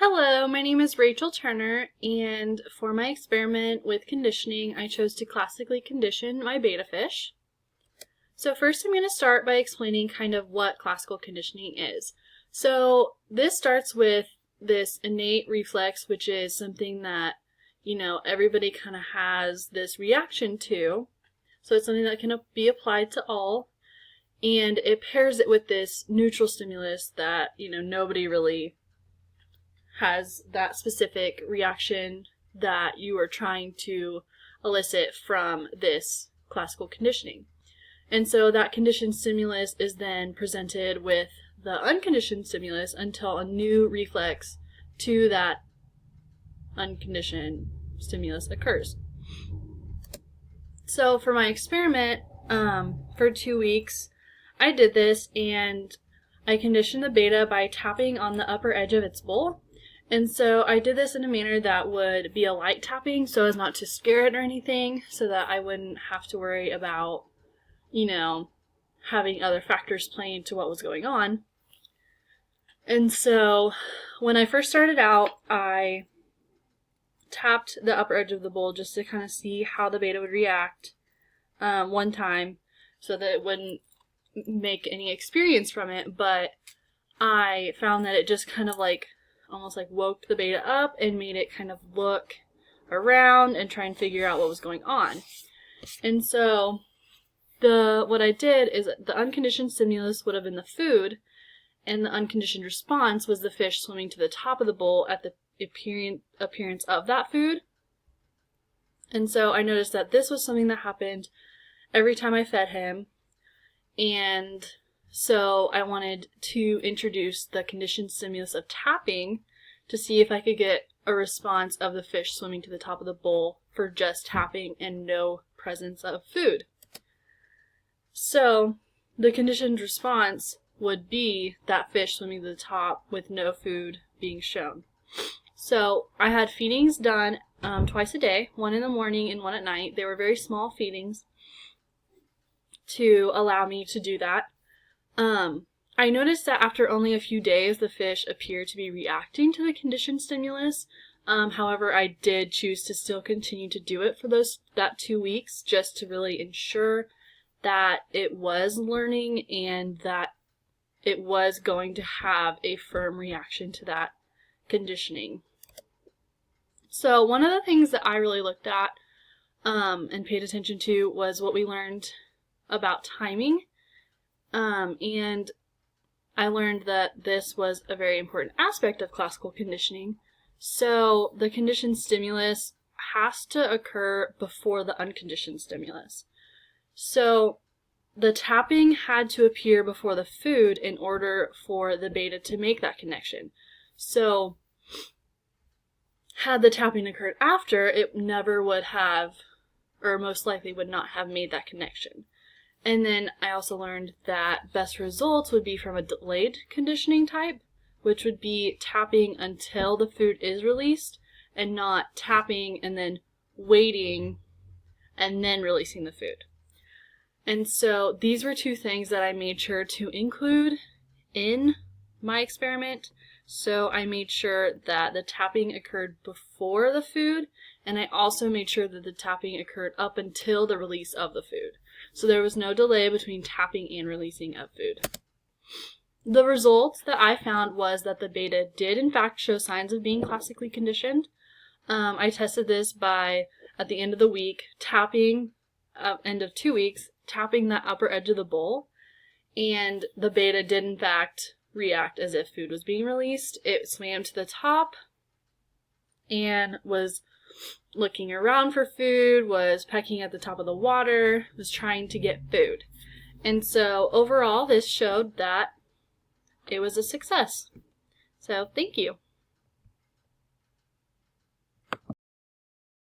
Hello, my name is Rachel Turner, and for my experiment with conditioning, I chose to classically condition my betta fish. So first I'm going to start by explaining kind of what classical conditioning is. So this starts with this innate reflex, which is something that, everybody kind of has this reaction to. So it's something that can be applied to all, and it pairs it with this neutral stimulus that, nobody really has that specific reaction that you are trying to elicit from this classical conditioning. And so that conditioned stimulus is then presented with the unconditioned stimulus until a new reflex to that unconditioned stimulus occurs. So for my experiment, for 2 weeks, I did this and I conditioned the betta by tapping on the upper edge of its bowl. And so I did this in a manner that would be a light tapping so as not to scare it or anything, so that I wouldn't have to worry about, having other factors play into what was going on. And so when I first started out, I tapped the upper edge of the bowl just to kind of see how the betta would react one time so that it wouldn't make any experience from it, but I found that it just kind of almost woke the betta up and made it kind of look around and try and figure out what was going on. And so what I did is the unconditioned stimulus would have been the food, and the unconditioned response was the fish swimming to the top of the bowl at the appearance of that food. And so I noticed that this was something that happened every time I fed him, and so I wanted to introduce the conditioned stimulus of tapping to see if I could get a response of the fish swimming to the top of the bowl for just tapping and no presence of food. So the conditioned response would be that fish swimming to the top with no food being shown. So I had feedings done twice a day, one in the morning and one at night. They were very small feedings to allow me to do that. I noticed that after only a few days, the fish appeared to be reacting to the conditioned stimulus. However, I did choose to still continue to do it for that 2 weeks just to really ensure that it was learning and that it was going to have a firm reaction to that conditioning. So one of the things that I really looked at and paid attention to was what we learned about timing. And I learned that this was a very important aspect of classical conditioning. So the conditioned stimulus has to occur before the unconditioned stimulus. So the tapping had to appear before the food in order for the betta to make that connection. So had the tapping occurred after, it never would have, or most likely would not have made that connection. And then I also learned that best results would be from a delayed conditioning type, which would be tapping until the food is released and not tapping and then waiting and then releasing the food. And so these were two things that I made sure to include in my experiment. So I made sure that the tapping occurred before the food, and I also made sure that the tapping occurred up until the release of the food. So there was no delay between tapping and releasing of food. The result that I found was that the betta did in fact show signs of being classically conditioned. I tested this by, at the end of the week, tapping, end of 2 weeks, tapping that upper edge of the bowl, and the betta did in fact react as if food was being released. It swam to the top and was looking around for food, was pecking at the top of the water, was trying to get food. And so overall, this showed that it was a success. So thank you.